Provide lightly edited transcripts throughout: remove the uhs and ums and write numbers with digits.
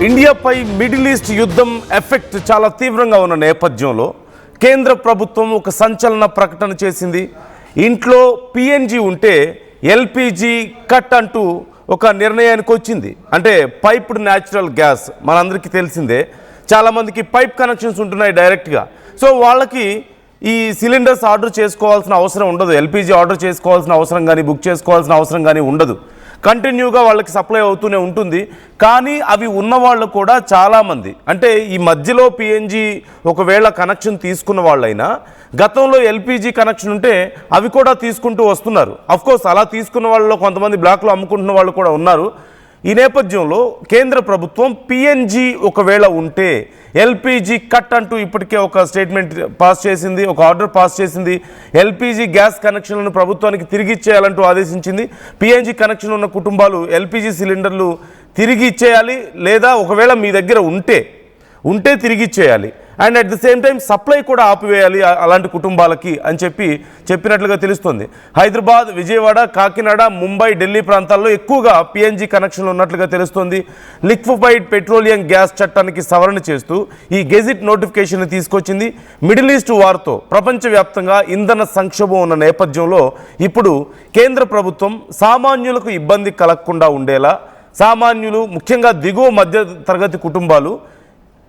ఇండియాపై middle east యుద్ధం effect చాలా తీవ్రంగా ఉన్న నేపథ్యంలో కేంద్ర ప్రభుత్వం ఒక సంచలన ప్రకటన చేసింది. ఇంట్లో పిఎన్జి ఉంటే ఎల్పిజి కట్ అంటూ ఒక నిర్ణయానికి వచ్చింది. అంటే పైప్డ్ న్యాచురల్ గ్యాస్ మనందరికీ తెలిసిందే. చాలామందికి పైప్ కనెక్షన్స్ ఉంటున్నాయి డైరెక్ట్గా. సో వాళ్ళకి ఈ సిలిండర్స్ ఆర్డర్ చేసుకోవాల్సిన అవసరం ఉండదు. ఎల్పిజి ఆర్డర్ చేసుకోవాల్సిన అవసరం కానీ బుక్ చేసుకోవాల్సిన అవసరం కానీ ఉండదు. కంటిన్యూగా వాళ్ళకి సప్లై అవుతూనే ఉంటుంది. కానీ అవి ఉన్నవాళ్ళు కూడా చాలామంది, అంటే ఈ మధ్యలో పిఎన్జి ఒకవేళ కనెక్షన్ తీసుకున్న వాళ్ళైనా గతంలో ఎల్పిజి కనెక్షన్ ఉంటే అవి కూడా తీసుకుంటూ వస్తున్నారు. అఫ్కోర్స్ అలా తీసుకున్న వాళ్ళలో కొంతమంది బ్లాక్లో అమ్ముకుంటున్న వాళ్ళు కూడా ఉన్నారు. ఈ నేపథ్యంలో కేంద్ర ప్రభుత్వం పిఎన్జి ఒకవేళ ఉంటే ఎల్పిజి కట్ అంటూ ఇప్పటికే ఒక స్టేట్మెంట్ పాస్ చేసింది, ఒక ఆర్డర్ పాస్ చేసింది. ఎల్పిజి గ్యాస్ కనెక్షన్లను ప్రభుత్వానికి తిరిగి ఇచ్చేయాలంటూ ఆదేశించింది. పిఎన్జి కనెక్షన్ ఉన్న కుటుంబాలు ఎల్పిజి సిలిండర్లు తిరిగి ఇచ్చేయాలి, లేదా ఒకవేళ మీ దగ్గర ఉంటే తిరిగి ఇచ్చేయాలి. And at the same time supply కూడా ఆపివేయాలి అలాంటి కుటుంబాలకి అని చెప్పినట్లుగా తెలుస్తుంది. హైదరాబాద్, విజయవాడ, కాకినాడ, ముంబై, ఢిల్లీ ప్రాంతాల్లో ఎక్కువగా పిఎన్జి కనెక్షన్లు ఉన్నట్లుగా తెలుస్తుంది. లిక్విఫైడ్ పెట్రోలియం గ్యాస్ చట్టానికి సవరణ చేస్తూ ఈ గెజిట్ నోటిఫికేషన్ తీసుకొచ్చింది. మిడిల్ ఈస్ట్ వార్తో ప్రపంచవ్యాప్తంగా ఇంధన సంక్షోభం ఉన్న నేపథ్యంలో ఇప్పుడు కేంద్ర ప్రభుత్వం సామాన్యులకు ఇబ్బంది కలగకుండా ఉండేలా, సామాన్యులు ముఖ్యంగా దిగువ మధ్య తరగతి కుటుంబాలు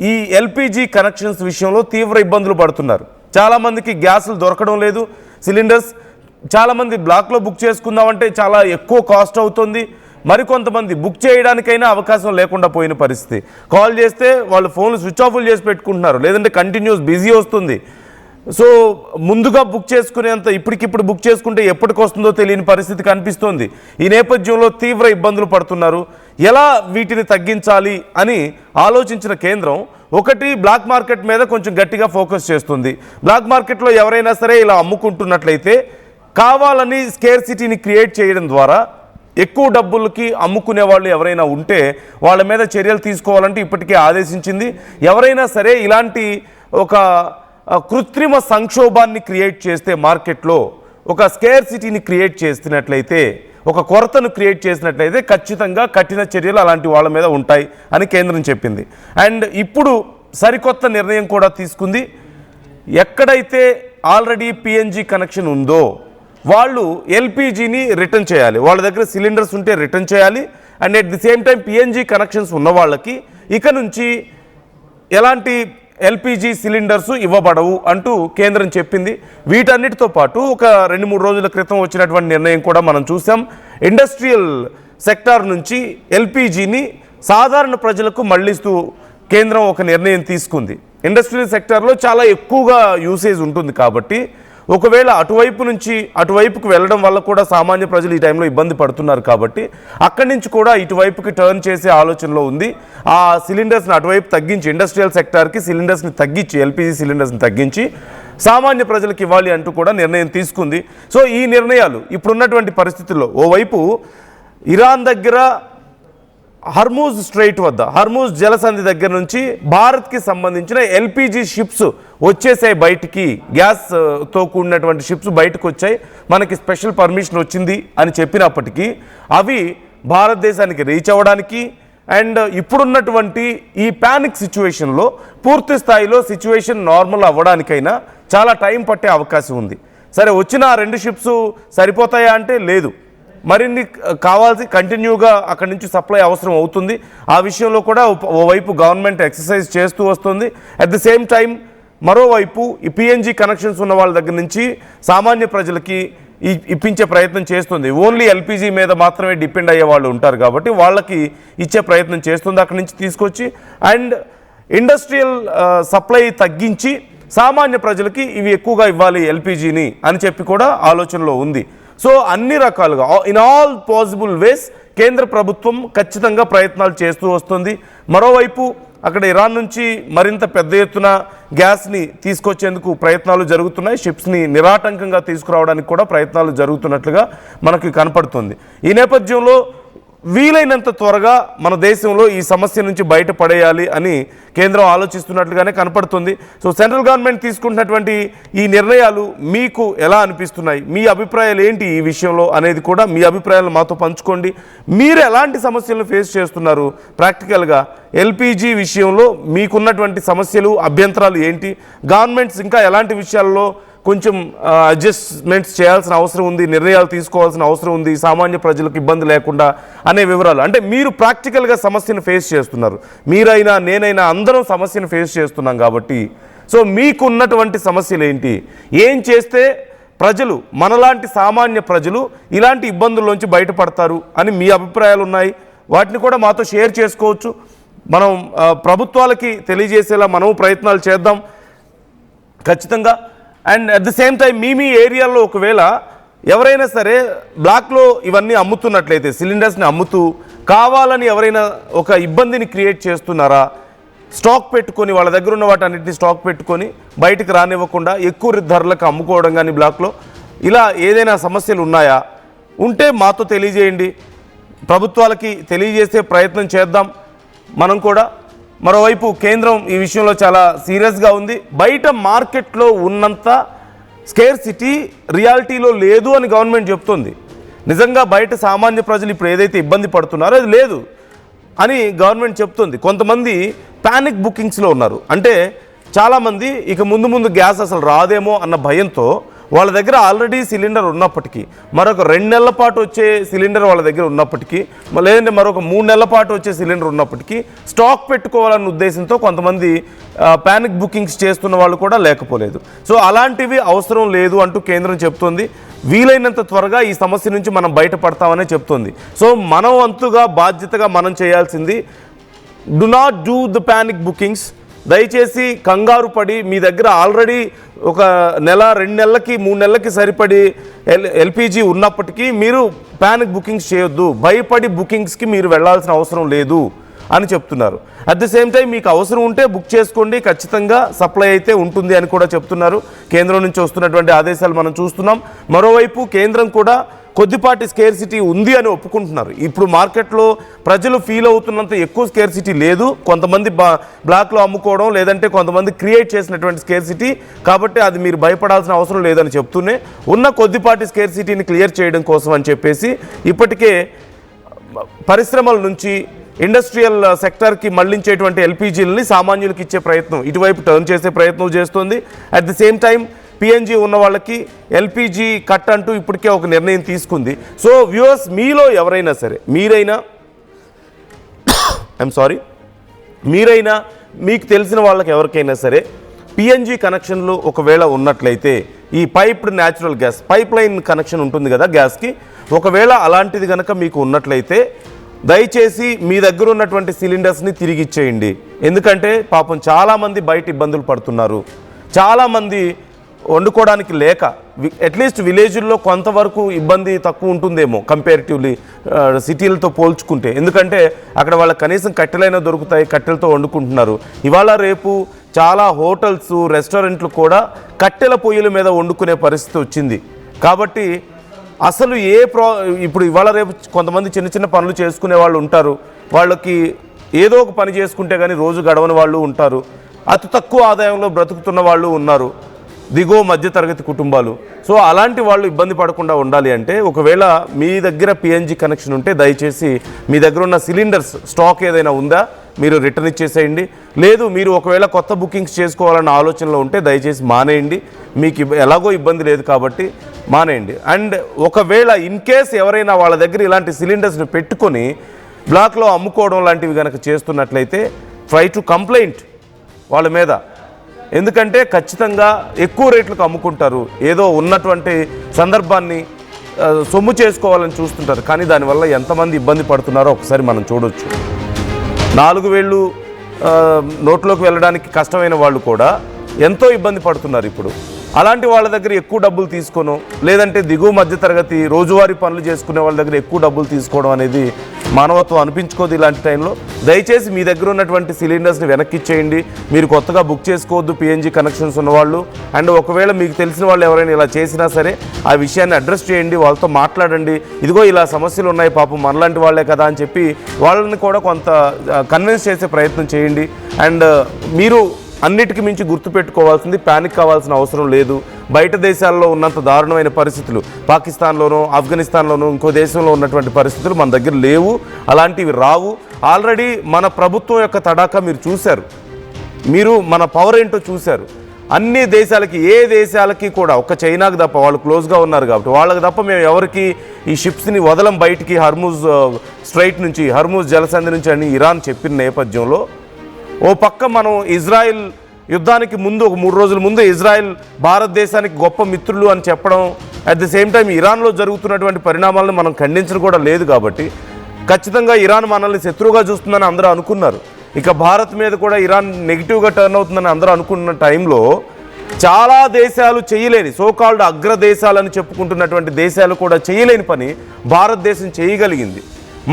ఈ ఎల్పిజి కనెక్షన్స్ విషయంలో తీవ్ర ఇబ్బందులు పడుతున్నారు. చాలామందికి గ్యాసులు దొరకడం లేదు, సిలిండర్స్. చాలామంది బ్లాక్లో బుక్ చేసుకుందామంటే చాలా ఎక్కువ కాస్ట్ అవుతుంది. మరికొంతమంది బుక్ చేయడానికైనా అవకాశం లేకుండా పోయిన పరిస్థితి. కాల్ చేస్తే వాళ్ళు ఫోన్లు స్విచ్ ఆఫ్లు చేసి పెట్టుకుంటున్నారు, లేదంటే కంటిన్యూస్ బిజీ వస్తుంది. సో ముందుగా బుక్ చేసుకునేంత ఇప్పటికిప్పుడు బుక్ చేసుకుంటే ఎప్పటికి వస్తుందో తెలియని పరిస్థితి కనిపిస్తోంది. ఈ నేపథ్యంలో తీవ్ర ఇబ్బందులు పడుతున్నారు. ఎలా వీటిని తగ్గించాలి అని ఆలోచించిన కేంద్రం ఒకటి బ్లాక్ మార్కెట్ మీద కొంచెం గట్టిగా ఫోకస్ చేస్తుంది. బ్లాక్ మార్కెట్లో ఎవరైనా సరే ఇలా అమ్ముకుంటున్నట్లయితే కావాలని స్కేర్సిటీని క్రియేట్ చేయడం ద్వారా ఎక్కువ డబ్బులకి అమ్ముకునే వాళ్ళు ఎవరైనా ఉంటే వాళ్ళ మీద చర్యలు తీసుకోవాలంటే ఇప్పటికే ఆదేశించింది. ఎవరైనా సరే ఇలాంటి ఒక కృత్రిమ సంక్షోభాన్ని క్రియేట్ చేస్తే, మార్కెట్లో ఒక స్కేర్సిటీని క్రియేట్ చేసినట్లయితే, ఒక కొరతను క్రియేట్ చేసినట్లయితే ఖచ్చితంగా కఠిన చర్యలు అలాంటి వాళ్ళ మీద ఉంటాయి అని కేంద్రం చెప్పింది. అండ్ ఇప్పుడు సరికొత్త నిర్ణయం కూడా తీసుకుంది. ఎక్కడైతే ఆల్రెడీ పిఎన్జి కనెక్షన్ ఉందో వాళ్ళు ఎల్పిజిని రిటర్న్ చేయాలి. వాళ్ళ దగ్గర సిలిండర్స్ ఉంటే రిటర్న్ చేయాలి. And at the same time PNG connections ఉన్న వాళ్ళకి ఇక నుంచి ఎలాంటి ఎల్పిజి సిలిండర్స్ ఇవ్వబడవు అంటూ కేంద్రం చెప్పింది. వీటన్నిటితో పాటు ఒక 2-3 రోజుల క్రితం వచ్చినటువంటి నిర్ణయం కూడా మనం చూసాం. ఇండస్ట్రియల్ సెక్టార్ నుంచి ఎల్పిజిని సాధారణ ప్రజలకు మళ్లిస్తూ కేంద్రం ఒక నిర్ణయం తీసుకుంది. ఇండస్ట్రియల్ సెక్టార్లో చాలా ఎక్కువగా యూసేజ్ ఉంటుంది కాబట్టి ఒకవేళ అటువైపుకు వెళ్ళడం వల్ల కూడా సామాన్య ప్రజలు ఈ టైంలో ఇబ్బంది పడుతున్నారు కాబట్టి అక్కడి నుంచి కూడా ఇటువైపుకి టర్న్ చేసే ఆలోచనలో ఉంది. ఆ సిలిండర్స్ని అటువైపు తగ్గించి, ఇండస్ట్రియల్ సెక్టార్కి సిలిండర్స్ని తగ్గించి, ఎల్పిజి సిలిండర్స్ని తగ్గించి సామాన్య ప్రజలకు ఇవ్వాలి అంటూ కూడా నిర్ణయం తీసుకుంది. సో ఈ నిర్ణయాలు ఇప్పుడున్నటువంటి పరిస్థితుల్లో ఓవైపు ఇరాన్ దగ్గర హర్మూజ్ స్ట్రైట్ వద్ద, హర్మూజ్ జలసంధి దగ్గర నుంచి భారత్కి సంబంధించిన ఎల్పిజి షిప్స్ వచ్చేసాయి బయటికి. గ్యాస్తో కూడినటువంటి షిప్స్ బయటకు వచ్చాయి. మనకి స్పెషల్ పర్మిషన్ వచ్చింది అని చెప్పినప్పటికీ అవి భారతదేశానికి రీచ్ అవ్వడానికి అండ్ ఇప్పుడున్నటువంటి ఈ ప్యానిక్ సిచ్యువేషన్లో పూర్తి స్థాయిలో సిచ్యువేషన్ నార్మల్ అవ్వడానికైనా చాలా టైం పట్టే అవకాశం ఉంది. సరే, వచ్చిన 2 షిప్స్ సరిపోతాయా అంటే లేదు, మరిన్ని కావాల్సి కంటిన్యూగా అక్కడి నుంచి సప్లై అవసరం అవుతుంది. ఆ విషయంలో కూడా ఓవైపు గవర్నమెంట్ ఎక్సర్సైజ్ చేస్తూ వస్తుంది. అట్ ది సేమ్ టైం మరోవైపు ఈ పిఎన్జి కనెక్షన్స్ ఉన్న వాళ్ళ దగ్గర నుంచి సామాన్య ప్రజలకి ఇప్పించే ప్రయత్నం చేస్తుంది. ఓన్లీ ఎల్పిజి మీద మాత్రమే డిపెండ్ అయ్యే వాళ్ళు ఉంటారు కాబట్టి వాళ్ళకి ఇచ్చే ప్రయత్నం చేస్తుంది అక్కడి నుంచి తీసుకొచ్చి. అండ్ ఇండస్ట్రియల్ సప్లై తగ్గించి సామాన్య ప్రజలకి ఇవి ఎక్కువగా ఇవ్వాలి ఎల్పిజిని అని చెప్పి కూడా ఆలోచనలో ఉంది. సో అన్ని రకాలుగా ఇన్ ఆల్ పాసిబుల్ వేస్ కేంద్ర ప్రభుత్వం ఖచ్చితంగా ప్రయత్నాలు చేస్తూ వస్తుంది. మరోవైపు అక్కడ ఇరాన్ నుంచి మరింత పెద్ద ఎత్తున గ్యాస్ని తీసుకొచ్చేందుకు ప్రయత్నాలు జరుగుతున్నాయి. షిప్స్ని నిరాటంకంగా తీసుకురావడానికి కూడా ప్రయత్నాలు జరుగుతున్నట్లుగా మనకు కనపడుతుంది. ఈ నేపథ్యంలో వీలైనంత త్వరగా మన దేశంలో ఈ సమస్య నుంచి బయటపడేయాలి అని కేంద్రం ఆలోచిస్తున్నట్లుగానే కనపడుతుంది. సో సెంట్రల్ గవర్నమెంట్ తీసుకుంటున్నటువంటి ఈ నిర్ణయాలు మీకు ఎలా అనిపిస్తున్నాయి, మీ అభిప్రాయాలు ఏంటి ఈ విషయంలో అనేది కూడా మీ అభిప్రాయాలు మాతో పంచుకోండి. మీరు ఎలాంటి సమస్యలను ఫేస్ చేస్తున్నారు ప్రాక్టికల్గా, ఎల్పిజి విషయంలో మీకున్నటువంటి సమస్యలు, అభ్యంతరాలు ఏంటి, గవర్నమెంట్స్ ఇంకా ఎలాంటి విషయాల్లో కొంచెం అడ్జస్ట్మెంట్స్ చేయాల్సిన అవసరం ఉంది, నిర్ణయాలు తీసుకోవాల్సిన అవసరం ఉంది సామాన్య ప్రజలకు ఇబ్బంది లేకుండా అనే వివరాలు. అంటే మీరు ప్రాక్టికల్గా సమస్యను ఫేస్ చేస్తున్నారు, మీరైనా నేనైనా అందరం సమస్యను ఫేస్ చేస్తున్నాం కాబట్టి సో మీకున్నటువంటి సమస్యలు ఏంటి, ఏం చేస్తే ప్రజలు మనలాంటి సామాన్య ప్రజలు ఇలాంటి ఇబ్బందుల్లోంచి బయటపడతారు అని మీ అభిప్రాయాలు ఉన్నాయి. వాటిని కూడా మాతో షేర్ చేసుకోవచ్చు. మనం ప్రభుత్వాలకి తెలియజేసేలా మనం ప్రయత్నాలు చేద్దాం ఖచ్చితంగా. And at the same time మీ ఏరియాలో ఒకవేళ ఎవరైనా సరే బ్లాక్లో ఇవన్నీ అమ్ముతున్నట్లయితే, సిలిండర్స్ని అమ్ముతూ కావాలని ఎవరైనా ఒక ఇబ్బందిని క్రియేట్ చేస్తున్నారా, స్టాక్ పెట్టుకొని వాళ్ళ దగ్గర ఉన్న వాటన్నిటిని స్టాక్ పెట్టుకొని బయటకు రానివ్వకుండా ఎక్కువ ధరలకు అమ్ముకోవడం కానీ బ్లాక్లో ఇలా ఏదైనా సమస్యలు ఉన్నాయా, ఉంటే మాతో తెలియజేయండి, ప్రభుత్వాలకి తెలియజేసే ప్రయత్నం చేద్దాం మనం కూడా. మరోవైపు కేంద్రం ఈ విషయంలో చాలా సీరియస్గా ఉంది. బయట మార్కెట్లో ఉన్నంత స్కేర్సిటీ రియాలిటీలో లేదు అని గవర్నమెంట్ చెప్తుంది. నిజంగా బయట సామాన్య ప్రజలు ఇప్పుడు ఏదైతే ఇబ్బంది పడుతున్నారో అది లేదు అని గవర్నమెంట్ చెప్తుంది. కొంతమంది ప్యానిక్ బుకింగ్స్లో ఉన్నారు. అంటే చాలామంది ఇక ముందు గ్యాస్ అసలు రాదేమో అన్న భయంతో వాళ్ళ దగ్గర ఆల్రెడీ సిలిండర్ ఉన్నప్పటికీ, మరొక 2 నెలల పాటు వచ్చే సిలిండర్ వాళ్ళ దగ్గర ఉన్నప్పటికీ, లేదంటే మరొక 3 నెలల పాటు వచ్చే సిలిండర్ ఉన్నప్పటికీ స్టాక్ పెట్టుకోవాలన్న ఉద్దేశంతో కొంతమంది ప్యానిక్ బుకింగ్స్ చేస్తున్న వాళ్ళు కూడా లేకపోలేదు. సో అలాంటివి అవసరం లేదు అంటూ కేంద్రం చెప్తుంది. వీలైనంత త్వరగా ఈ సమస్య నుంచి మనం బయటపడతామనే చెప్తుంది. సో మనం వంతుగా బాధ్యతగా మనం చేయాల్సింది, do not do the panic bookings. దయచేసి కంగారు పడి మీ దగ్గర ఆల్రెడీ ఒక నెల, 2 నెలలకి, 3 నెలలకి సరిపడి ఎల్పిజి ఉన్నప్పటికీ మీరు ప్యానిక్ బుకింగ్స్ చేయొద్దు, భయపడి బుకింగ్స్కి మీరు వెళ్లాల్సిన అవసరం లేదు అని చెప్తున్నారు. అట్ ది సేమ్ టైం మీకు అవసరం ఉంటే బుక్ చేసుకోండి, ఖచ్చితంగా సప్లై అయితే ఉంటుంది అని కూడా చెప్తున్నారు. కేంద్రం నుంచి వస్తున్నటువంటి ఆదేశాలు మనం చూస్తున్నాం. మరోవైపు కేంద్రం కూడా కొద్దిపాటి స్కేర్సిటీ ఉంది అని ఒప్పుకుంటున్నారు. ఇప్పుడు మార్కెట్లో ప్రజలు ఫీల్ అవుతున్నంత ఎక్కువ స్కేర్సిటీ లేదు. కొంతమంది బ్లాక్లో అమ్ముకోవడం, లేదంటే కొంతమంది క్రియేట్ చేసినటువంటి స్కేర్సిటీ, కాబట్టి అది మీరు భయపడాల్సిన అవసరం లేదని చెప్తూనే ఉన్న కొద్దిపాటి స్కేర్సిటీని క్లియర్ చేయడం కోసం అని చెప్పేసి ఇప్పటికే పరిశ్రమల నుంచి ఇండస్ట్రియల్ సెక్టర్కి మళ్లించేటువంటి ఎల్పిజీలని సామాన్యులకు ఇచ్చే ప్రయత్నం ఇటువైపు టర్న్ చేసే ప్రయత్నం చేస్తుంది. At the same time PNG ఉన్న వాళ్ళకి ఎల్పిజి కట్ అంటూ ఇప్పటికే ఒక నిర్ణయం తీసుకుంది. సో వ్యూవర్స్, మీలో ఎవరైనా సరే, మీరైనా మీకు తెలిసిన వాళ్ళకి ఎవరికైనా సరే పిఎన్జీ కనెక్షన్లు ఒకవేళ ఉన్నట్లయితే, ఈ piped natural gas pipe line connection ఉంటుంది కదా గ్యాస్కి, ఒకవేళ అలాంటిది కనుక మీకు ఉన్నట్లయితే దయచేసి మీ దగ్గర ఉన్నటువంటి సిలిండర్స్ని తిరిగి ఇచ్చేయండి. ఎందుకంటే పాపం చాలామంది బయట ఇబ్బందులు పడుతున్నారు. చాలామంది వండుకోవడానికి లేక, అట్లీస్ట్ విలేజ్ల్లో కొంతవరకు ఇబ్బంది తక్కువ ఉంటుందేమో కంపేరిటివ్లీ సిటీలతో పోల్చుకుంటే. ఎందుకంటే అక్కడ వాళ్ళకి కనీసం కట్టెలైనా దొరుకుతాయి, కట్టెలతో వండుకుంటున్నారు. ఇవాళ రేపు చాలా హోటల్స్, రెస్టారెంట్లు కూడా కట్టెల పొయ్యిల మీద వండుకునే పరిస్థితి వచ్చింది. కాబట్టి అసలు ఇప్పుడు ఇవాళ రేపు కొంతమంది చిన్న చిన్న పనులు చేసుకునే వాళ్ళు ఉంటారు. వాళ్ళకి ఏదో ఒక పని చేసుకుంటే కానీ రోజు గడవని వాళ్ళు ఉంటారు. అతి తక్కువ ఆదాయంలో బ్రతుకుతున్న వాళ్ళు ఉన్నారు, దిగువ మధ్యతరగతి కుటుంబాలు. సో అలాంటి వాళ్ళు ఇబ్బంది పడకుండా ఉండాలి అంటే, ఒకవేళ మీ దగ్గర పిఎన్జీ కనెక్షన్ ఉంటే దయచేసి మీ దగ్గర ఉన్న సిలిండర్స్ స్టాక్ ఏదైనా ఉందా మీరు రిటర్న్ ఇచ్చేసేయండి. లేదు, మీరు ఒకవేళ కొత్త బుకింగ్స్ చేసుకోవాలన్న ఆలోచనలో ఉంటే దయచేసి మానేయండి. మీకు ఎలాగో ఇబ్బంది లేదు కాబట్టి మానేయండి. అండ్ ఒకవేళ ఇన్ కేస్ ఎవరైనా వాళ్ళ దగ్గర ఇలాంటి సిలిండర్స్ని పెట్టుకొని బ్లాక్లో అమ్ముకోవడం లాంటివి కనుక చేస్తున్నట్లయితే ట్రై టు కంప్లైంట్ వాళ్ళ మీద. ఎందుకంటే ఖచ్చితంగా ఎక్కువ రేట్లకు అమ్ముకుంటారు, ఏదో ఉన్నటువంటి సందర్భాన్ని సొమ్ము చేసుకోవాలని చూస్తుంటారు. కానీ దానివల్ల ఎంతమంది ఇబ్బంది పడుతున్నారో ఒకసారి మనం చూడొచ్చు. 4 వేళ్ళు నోట్లోకి వెళ్ళడానికి కష్టమైన వాళ్ళు కూడా ఎంతో ఇబ్బంది పడుతున్నారు ఇప్పుడు. అలాంటి వాళ్ళ దగ్గర ఎక్కువ డబ్బులు తీసుకోను, లేదంటే దిగువ మధ్యతరగతి రోజువారీ పనులు చేసుకునే వాళ్ళ దగ్గర ఎక్కువ డబ్బులు తీసుకోవడం అనేది మానవత్వం అనిపించుకోదు. ఇలాంటి టైంలో దయచేసి మీ దగ్గర ఉన్నటువంటి సిలిండర్స్ని వెనక్కి ఇచ్చేయండి. మీరు కొత్తగా బుక్ చేసుకోవద్దు పిఎన్జి కనెక్షన్స్ ఉన్నవాళ్ళు. అండ్ ఒకవేళ మీకు తెలిసిన వాళ్ళు ఎవరైనా ఇలా చేసినా సరే ఆ విషయాన్ని అడ్రస్ చేయండి, వాళ్ళతో మాట్లాడండి. ఇదిగో ఇలా సమస్యలు ఉన్నాయి, పాపం మనలాంటి వాళ్ళే కదా అని చెప్పి వాళ్ళని కూడా కొంత కన్విన్స్ చేసే ప్రయత్నం చేయండి. అండ్ మీరు అన్నిటికీ మించి గుర్తుపెట్టుకోవాల్సింది, ప్యానిక్ కావాల్సిన అవసరం లేదు. బయట దేశాల్లో ఉన్నంత దారుణమైన పరిస్థితులు పాకిస్తాన్లోనో ఆఫ్ఘనిస్తాన్లోనో ఇంకో దేశంలో ఉన్నటువంటి పరిస్థితులు మన దగ్గర లేవు, అలాంటివి రావు. ఆల్రెడీ మన ప్రభుత్వం యొక్క తడాకా మీరు చూశారు, మీరు మన పవర్ ఏంటో చూశారు. అన్ని దేశాలకి, ఏ దేశాలకి కూడా, ఒక్క చైనాకు తప్ప, వాళ్ళు క్లోజ్గా ఉన్నారు కాబట్టి వాళ్ళకి తప్ప మేము ఎవరికి ఈ షిప్స్ని వదలం బయటికి హర్ముజ్ స్ట్రైట్ నుంచి, హర్ముజ్ జలసంధి నుంచి అని ఇరాన్ చెప్పిన నేపథ్యంలో ఓ పక్క మనం ఇజ్రాయిల్ యుద్ధానికి ముందు ఒక 3 రోజుల ముందు ఇజ్రాయిల్ భారతదేశానికి గొప్ప మిత్రులు అని చెప్పడం, అట్ ది సేమ్ టైం ఇరాన్లో జరుగుతున్నటువంటి పరిణామాలను మనం ఖండించడం కూడా లేదు. కాబట్టి ఖచ్చితంగా ఇరాన్ మనల్ని శత్రువుగా చూస్తుందని అందరూ అనుకున్నారు. ఇక భారత్ మీద కూడా ఇరాన్ నెగిటివ్గా టర్న్ అవుతుందని అందరూ అనుకున్న టైంలో చాలా దేశాలు చేయలేని, సోకాల్డ్ అగ్రదేశాలని చెప్పుకుంటున్నటువంటి దేశాలు కూడా చేయలేని పని భారతదేశం చేయగలిగింది.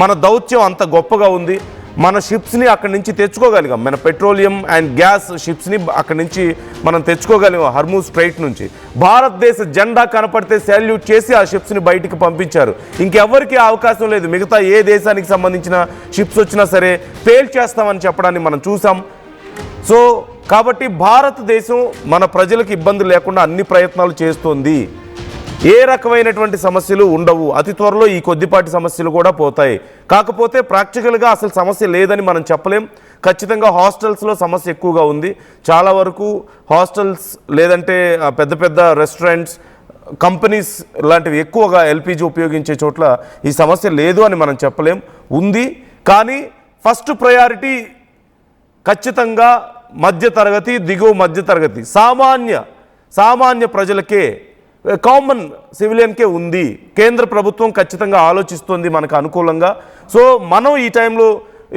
మన దౌత్యం అంత గొప్పగా ఉంది. మన షిప్స్ని అక్కడి నుంచి తెచ్చుకోగలిగాం, మన పెట్రోలియం అండ్ గ్యాస్ షిప్స్ని అక్కడి నుంచి మనం తెచ్చుకోగలిగాం హర్ముజ్ స్ట్రైట్ నుంచి. భారతదేశ జెండా కనపడితే శాల్యూట్ చేసి ఆ షిప్స్ని బయటికి పంపించారు. ఇంకెవ్వరికీ అవకాశం లేదు, మిగతా ఏ దేశానికి సంబంధించిన షిప్స్ వచ్చినా సరే పేల్చేస్తామని చెప్పడాన్ని మనం చూసాం. సో కాబట్టి భారతదేశం మన ప్రజలకు ఇబ్బంది లేకుండా అన్ని ప్రయత్నాలు చేస్తోంది. ఏ రకమైనటువంటి సమస్యలు ఉండవు, అతి త్వరలో ఈ కొద్దిపాటి సమస్యలు కూడా పోతాయి. కాకపోతే ప్రాక్టికల్గా అసలు సమస్య లేదని మనం చెప్పలేం. ఖచ్చితంగా హాస్టల్స్లో సమస్య ఎక్కువగా ఉంది. చాలా వరకు హాస్టల్స్ లేదంటే పెద్ద పెద్ద రెస్టారెంట్స్, కంపెనీస్ లాంటివి ఎక్కువగా ఎల్పిజి ఉపయోగించే చోట్ల ఈ సమస్య లేదు అని మనం చెప్పలేం, ఉంది. కానీ ఫస్ట్ ప్రయారిటీ ఖచ్చితంగా మధ్యతరగతి, దిగువ మధ్యతరగతి, సామాన్య ప్రజలకే, కామన్ సివిలియన్కే ఉంది. కేంద్ర ప్రభుత్వం ఖచ్చితంగా ఆలోచిస్తుంది మనకు అనుకూలంగా. సో మనం ఈ టైంలో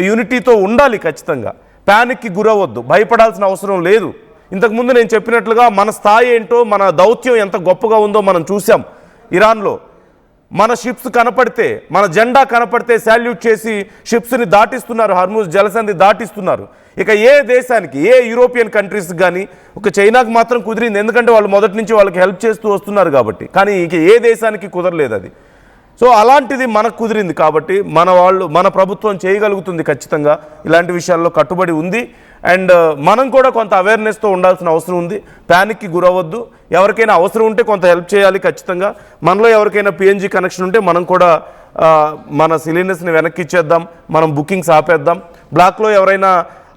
యూనిటీతో ఉండాలి. ఖచ్చితంగా ప్యానిక్కి గురవద్దు, భయపడాల్సిన అవసరం లేదు. ఇంతకుముందు నేను చెప్పినట్లుగా మన స్థాయి ఏంటో, మన దౌత్యం ఎంత గొప్పగా ఉందో మనం చూసాం ఇరాన్లో. మన షిప్స్ కనపడితే, మన జెండా కనపడితే శాల్యూట్ చేసి షిప్స్ని దాటిస్తున్నారు, హర్ముజ్ జలసంధి దాటిస్తున్నారు. ఇక ఏ దేశానికి, ఏ యూరోపియన్ కంట్రీస్కి కానీ, ఒక చైనాకు మాత్రం కుదిరింది, ఎందుకంటే వాళ్ళు మొదటి నుంచి వాళ్ళకి హెల్ప్ చేస్తూ వస్తున్నారు కాబట్టి. కానీ ఇక ఏ దేశానికి కుదరలేదు అది. సో అలాంటిది మనకు కుదిరింది కాబట్టి మన ప్రభుత్వం చేయగలుగుతుంది. ఖచ్చితంగా ఇలాంటి విషయాల్లో కట్టుబడి ఉంది. అండ్ మనం కూడా కొంత అవేర్నెస్తో ఉండాల్సిన అవసరం ఉంది. ప్యానిక్కి గురవద్దు. ఎవరికైనా అవసరం ఉంటే కొంత హెల్ప్ చేయాలి ఖచ్చితంగా. మనలో ఎవరికైనా పిఎన్జి కనెక్షన్ ఉంటే మనం కూడా మన సిలిండర్స్ని వెనక్కి ఇచ్చేద్దాం, మనం బుకింగ్స్ ఆపేద్దాం. బ్లాక్లో ఎవరైనా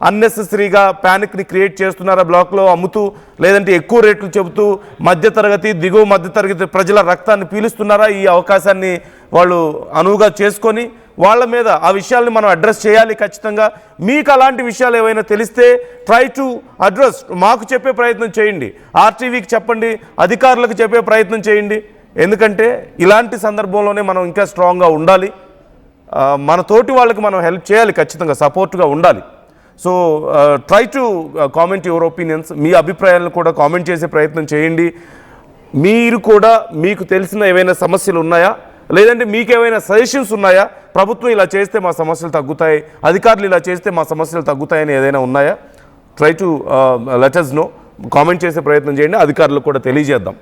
అన్నెసెసరీగా ప్యానిక్ని క్రియేట్ చేస్తున్నారా, బ్లాక్లో అమ్ముతూ లేదంటే ఎక్కువ రేట్లు చెబుతూ మధ్యతరగతి, దిగువ మధ్యతరగతి ప్రజల రక్తాన్ని పీలుస్తున్నారా, ఈ అవకాశాన్ని వాళ్ళు అనువుగా చేసుకొని వాళ్ళ మీద ఆ విషయాల్ని మనం అడ్రస్ చేయాలి ఖచ్చితంగా. మీకు అలాంటి విషయాలు ఏవైనా తెలిస్తే ట్రై టు అడ్రస్, మాకు చెప్పే ప్రయత్నం చేయండి, ఆర్టీవీకి చెప్పండి, అధికారులకు చెప్పే ప్రయత్నం చేయండి. ఎందుకంటే ఇలాంటి సందర్భంలోనే మనం ఇంకా స్ట్రాంగ్గా ఉండాలి. మన తోటి వాళ్ళకి మనం హెల్ప్ చేయాలి, ఖచ్చితంగా సపోర్ట్గా ఉండాలి. So try to comment your opinions. మీ అభిప్రాయాలను కూడా కామెంట్ చేసే ప్రయత్నం చేయండి. మీరు కూడా మీకు తెలిసిన ఏవైనా సమస్యలు ఉన్నాయా, లేదంటే మీకు ఏమైనా సజెషన్స్ ఉన్నాయా, ప్రభుత్వం ఇలా చేస్తే మా సమస్యలు తగ్గుతాయి, అధికారులు ఇలా చేస్తే మా సమస్యలు తగ్గుతాయని ఏదైనా ఉన్నాయా? Try to let us know, comment చేసే ప్రయత్నం చేయండి, అధికారులకు కూడా తెలియజేద్దాం.